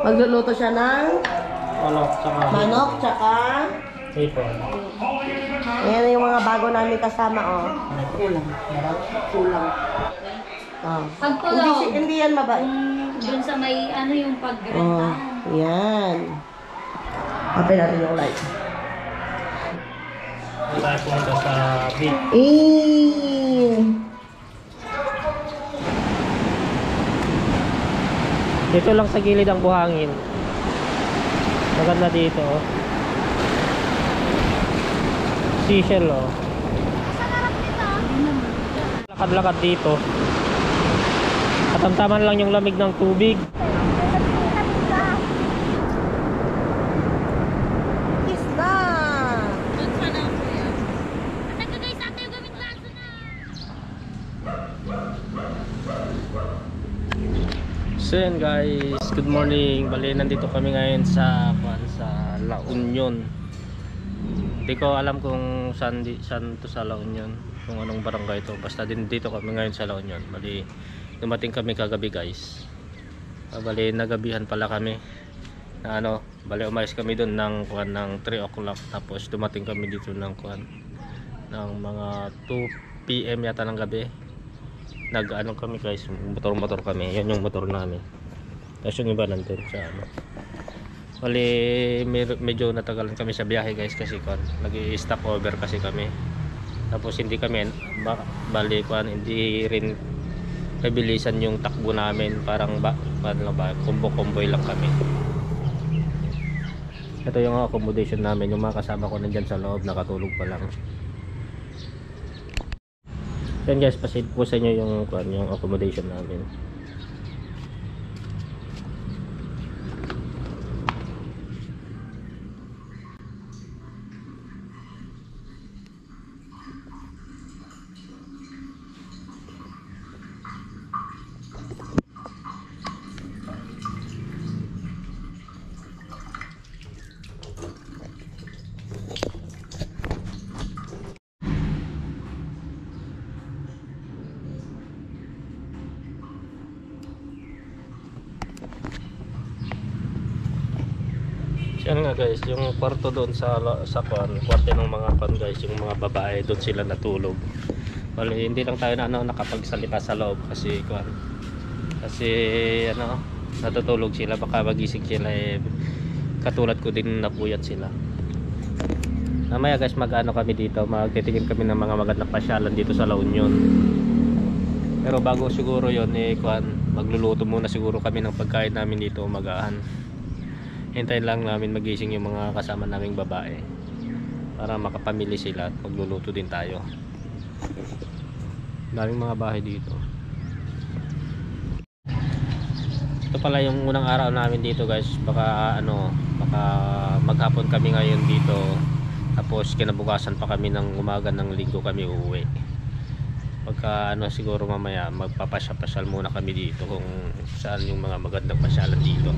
Magluluto siya ng manok, tsaka hipon. Ayan yung mga bago namin kasama, oh. Kulang. Oh. Hindi yan mabait. Dun sa may ano yung Oh, paggrenta. yan. Kapin natin yung light. Tayo pumunta sa beach. Dito lang sa gilid ang buhangin. Maganda dito, oh. Seashell, oh. Lakad-lakad dito. Katamtaman lang yung lamig ng tubig. Kiss na! So yan guys, good morning. Bali, nandito kami ngayon sa La Union. Hindi ko alam kung saan to sa La Union, kung anong barangay ito. Basta din dito kami ngayon sa La Union. Bali, dumating kami kagabi guys. Bali, nagabihan pala kami. Na bali umayos kami doon ng 3 o'clock. Tapos dumating kami dito ng mga 2 PM yata ng gabi. Kami guys, motor kami. Yan yung motor namin. Tapos yung iba nandun sa bali, medyo natagalan kami sa biyahe guys kasi nag-i-stop over kasi kami. Tapos hindi kami hindi rin kabilisan yung takbo namin, parang combo-comboy lang kami. Ito yung accommodation namin, yung mga kasama ko nandyan sa loob, nakatulog pa lang. Yan guys, pasid po sa inyo yung accommodation namin. Yan nga guys, yung kwarto doon sa kwarto ng mga guys, yung mga babae doon sila natulog. Bali, hindi lang tayo nakapagsalita sa loob kasi natutulog sila, baka magising sila katulad ko din, napuyat sila. Mamaya guys, kami dito, magtitingin kami ng mga magandang pasyalan dito sa La Union. Pero bago siguro yon magluluto muna siguro kami ng pagkain namin dito umagahan. Hintayin lang namin magising yung mga kasama naming babae para makapamili sila at magluluto din tayo. Daming mga bahay dito. Ito pala yung unang araw namin dito guys. Baka maghapon kami ngayon dito, tapos kinabukasan pa kami ng umaga ng linggo kami uuwi. Pagka siguro mamaya magpapasyal muna kami dito kung saan yung mga magandang pasyalan dito.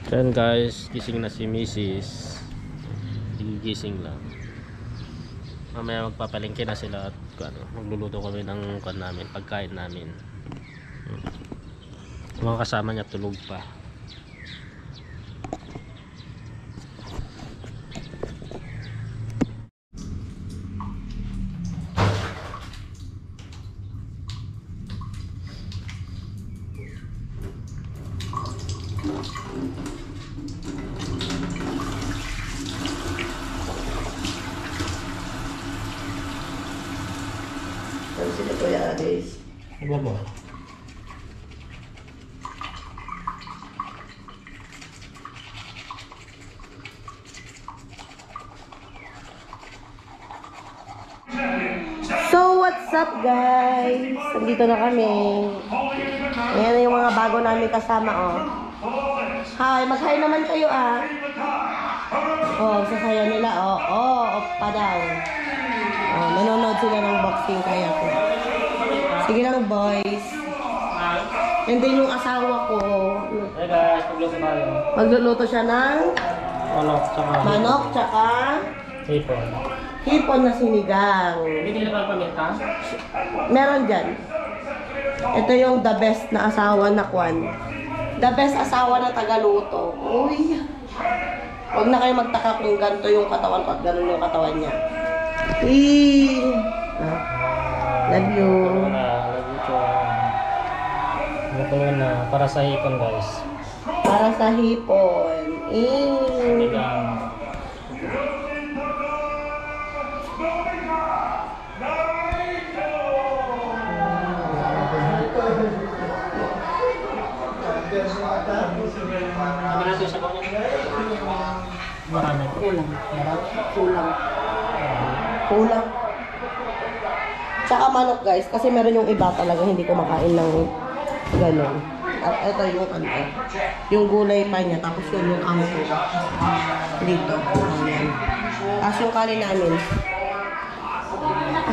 Then guys, gising na si Mrs. Gigising lang. Mamaya magpapalengke na sila at magluluto kami ng pagkain namin. Mga kasama niya tulog pa. Sila Kuya Aris. Ano ba? So what's up guys? Nandito na kami. Ayan yung mga bago namin kasama, oh. Hi, mag-hi naman kayo, ah. Oh, sasaya nila, oh. Oh, pa daw. Oh, nanonood sila ng boxing kaya ko. Sige lang, boys. And then yung asawa ko. Hey guys, magluto tayo. Magluluto siya ng Manok, tsaka hipon. hipon na sinigang. Hindi nila paminta? Meron dyan. Ito yung the best na asawa na kwan. The best asawa na tagaluto. Uy. Huwag na kayo magtaka kung ganito yung katawan ko at ganun yung katawan niya. Uy. Love you. Nakulo na para sa hipon guys. Para sa hipon. Sinigang. Ano na ito sa kanya? Marami. Kulang. Kulang. Kulang. Tsaka manok guys, kasi meron yung iba talaga hindi kumakain ng gano'n. At ito yung ano, yung gulay pa niya, tapos yun yung kampo. Dito. Ayan. Tapos yung kanin namin.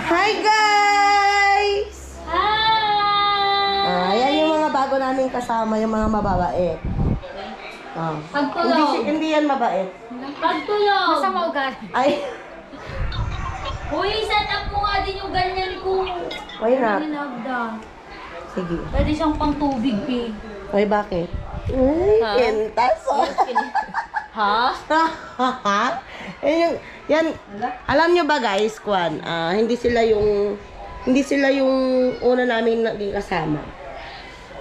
Hi guys! Ayan yung mga bago namin kasama, yung mga mababait. Pagtulog. Hindi yan mabait. Pagtulog. Masama ugat. Ay, Uy, set up mo nga din yung ganyan ko. why not? Nilagda. Sige. Pwede siyang pang tubig, eh. Ay, bakit? Ay, Ha? kentas. Ha? Yan, alam nyo ba guys, Kwan, hindi sila yung una namin naging kasama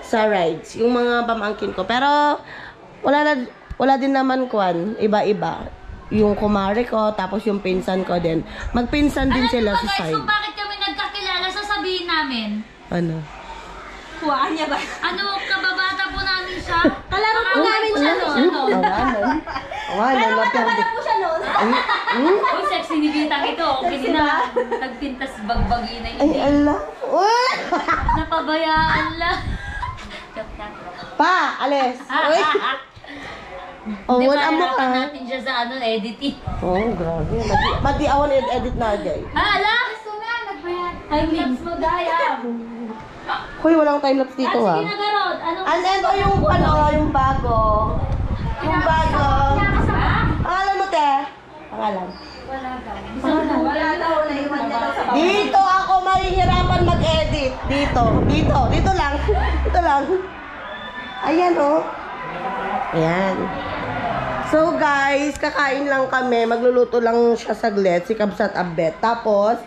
sa rides, yung mga pamangkin ko. Pero, wala din naman, Kwan, iba-iba. Yung kumare ko, tapos yung pinsan ko din. Magpinsan din sila sa guys, side. kung bakit kami nagkakilala, sasabihin namin. Ano? Kuhaan niya ba? Ano, kababata po namin siya. Kalaro po namin siya noon. Awanan, Kalaro po siya noon. Uy, sexy ni Bitang ito. Hindi na nagpintas bagbagi na Ay, hindi. ala. Uy! Napabayaan lang. Joke lang. Pa, alis. Uy! Oh, Di ba, wala mo ka. hirapan natin siya sa editing. Oh, grabe. Madi awan edit na, guys. Ala! Gusto na, nagbayad. Time-lapse mo, Daya. Hoy, walang time-lapse dito, ha. Sige na, Garot. Anong And then, yung bago. Yung bago. Pangalan mo, te? Pangalan. Wala daw. Wala daw. Naiwan niya daw sa Dito ako mahihirapan mag-edit. Dito lang. Dito lang. Ayan, oh. Ayan. So, guys, kakain lang kami. Magluluto lang siya saglit, si Kabsat Abet. Tapos,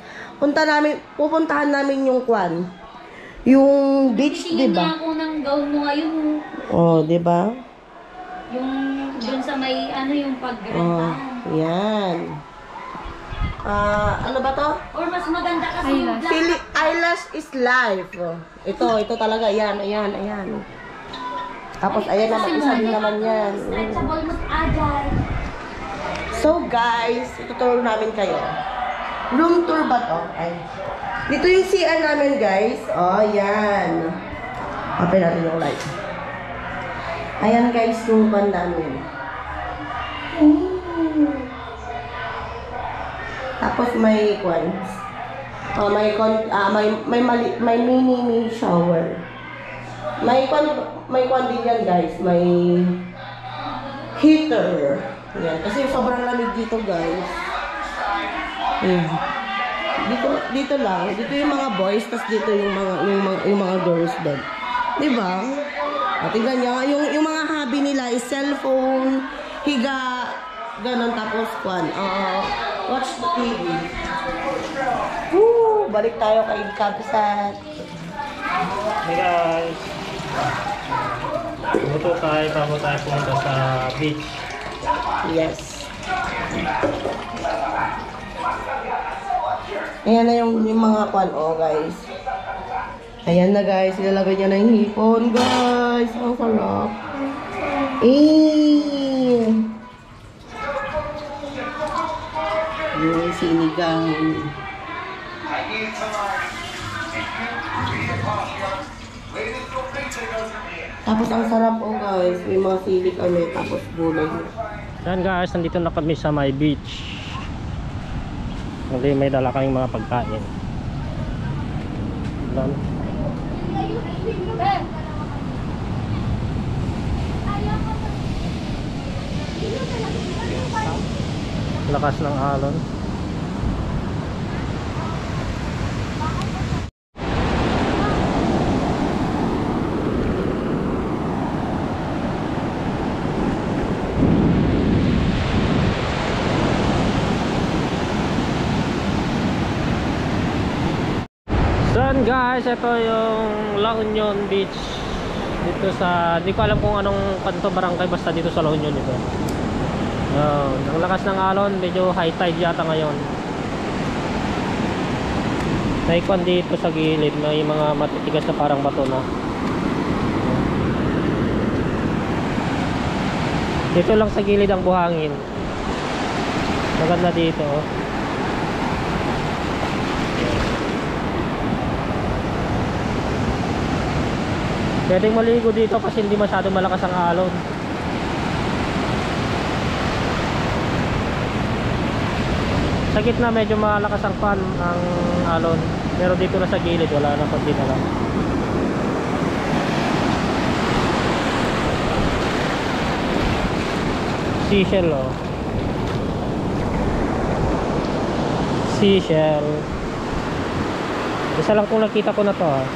pupuntahan namin yung Kwan. Yung beach, di Tingin ba? niya ako ng gown mo ngayon. Oh, di ba? Yung dun sa may yung Oh, pag-renta. yan. Ano ba to? Or mas maganda kasi yung black. Eyelash is life. Oh, ito talaga. Ayan. Tapos, ayan naman, isa din naman yan. Stretchable, mas agile. So, guys, ituturo namin kayo. Room tour ba to? Ay. Dito yung CR namin, guys. Oh, yan. Open natin yung light. Ayan, guys, yung van namin. Tapos may coins. Oh, may mini shower. May kwan din yan, guys. May heater. Yan. Kasi sobrang lamig dito, guys. Ayan. Dito lang. Dito yung mga boys, tas dito yung mga girls din. Diba? O, tingnan nyo. Yung mga hobby nila is cellphone, higa, ganon, tapos kwan. Watch the TV. Woo! Balik tayo kay Kabsat. Hey guys. Buto tayo bago tayo punta sa beach. Yes. Ayan na yung mga kwan, guys. Ayan na, guys. Ilalagay niya na yung hipon, guys. Ang sarap. Yung sinigang. Tapos ang sarap, guys. May mga sili kami. Tapos gulay. Yan guys, nandito na kami sa my beach. May dala kaming mga pagkain. Dan. Lakas ng alon. guys, ito yung La Union Beach. Dito sa, hindi ko alam kung anong kanto barangay, basta dito sa La Union ito. Ang lakas ng alon, medyo high tide yata ngayon. Naikwan dito sa gilid, may mga matitigas na parang bato na. Dito lang sa gilid ang buhangin. Maganda dito, oh. Pwedeng maligo dito kasi hindi masyadong malakas ang alon. Sa gitna medyo malakas ang fan ang alon, pero dito na sa gilid wala na, konti na lang. Seashell, oh. Seashell. Isa lang kung nakita ko na to, ah.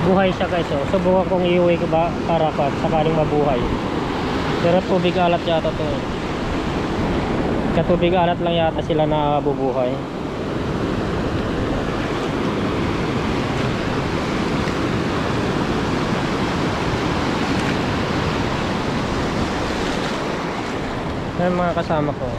Buhay siya guys, oh. Subukan kong iuwi ko ba para sakaling mabuhay. Pero tubig alat yata to. Katubig alat lang yata sila na bubuhay. Yan mga kasama ko.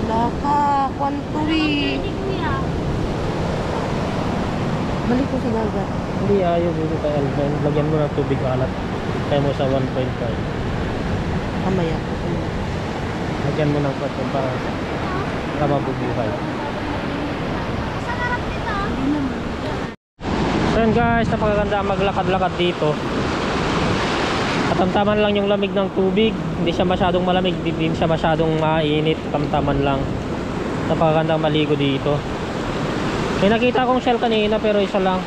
Laka, kwantuwi. Balik ko sa dagat. Hindi ayaw dito kay Alvin. Lagyan mo ng tubig alat. Kaya mo sa 1.5. Kamaya. Lagyan mo ng patong para mabubuhay. So yun guys, napakaganda maglakad-lakad dito. Katamtaman lang yung lamig ng tubig. Hindi siya masyadong malamig, hindi siya masyadong mainit. Katamtaman lang. Napakagandang maligo dito. May nakita akong shell kanina pero isa lang.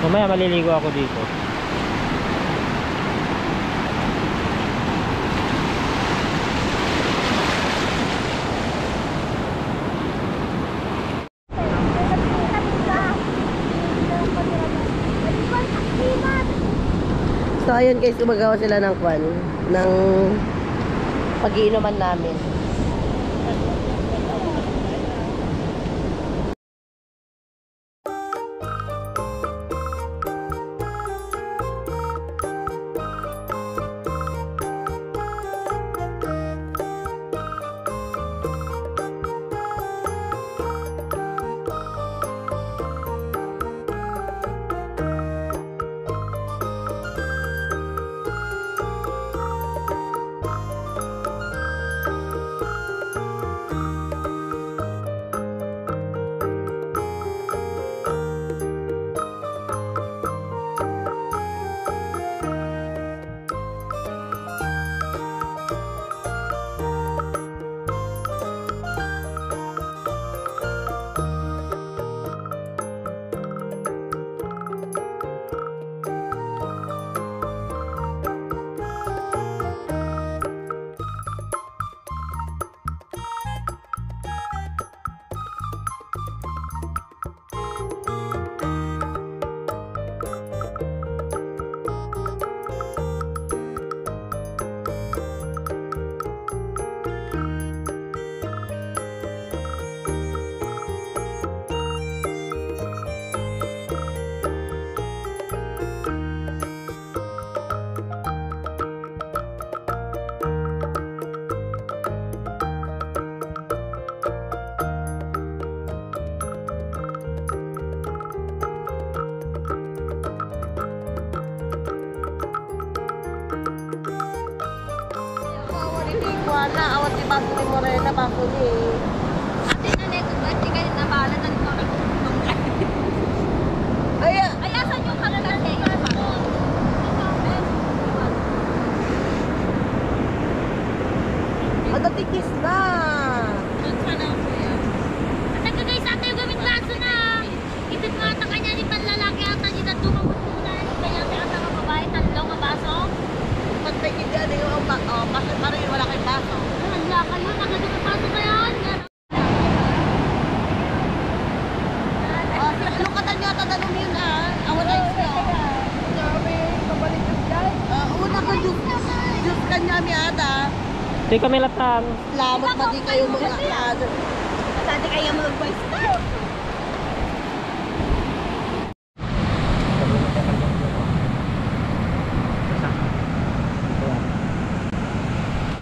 Mamaya maliligo ako dito. So ayun guys, gumagawa sila ng kwan, ng pag-iinuman namin. Na awat di paso ni Morena, paso ni. Ate na neto ba? Di kayo nabala ng Ay, ayasan yung kanila sa matikis na. Teka guys, ate yung gamit baso na. Ipit mo ata kanya ni panlalaki ata ni Tatuma mo na. Kaya ate ata ka babae, talong ang baso. Pag nagigyan yung baso pa rin, wala kayong baso. Hala kayo, nakadong ang baso kaya. Lukatan niyo ata tanong yun wala yung snow. Una ka juice ka niya mi ata. Di kami latang. Salamat pa di kayo mga Saan kayo mag-voice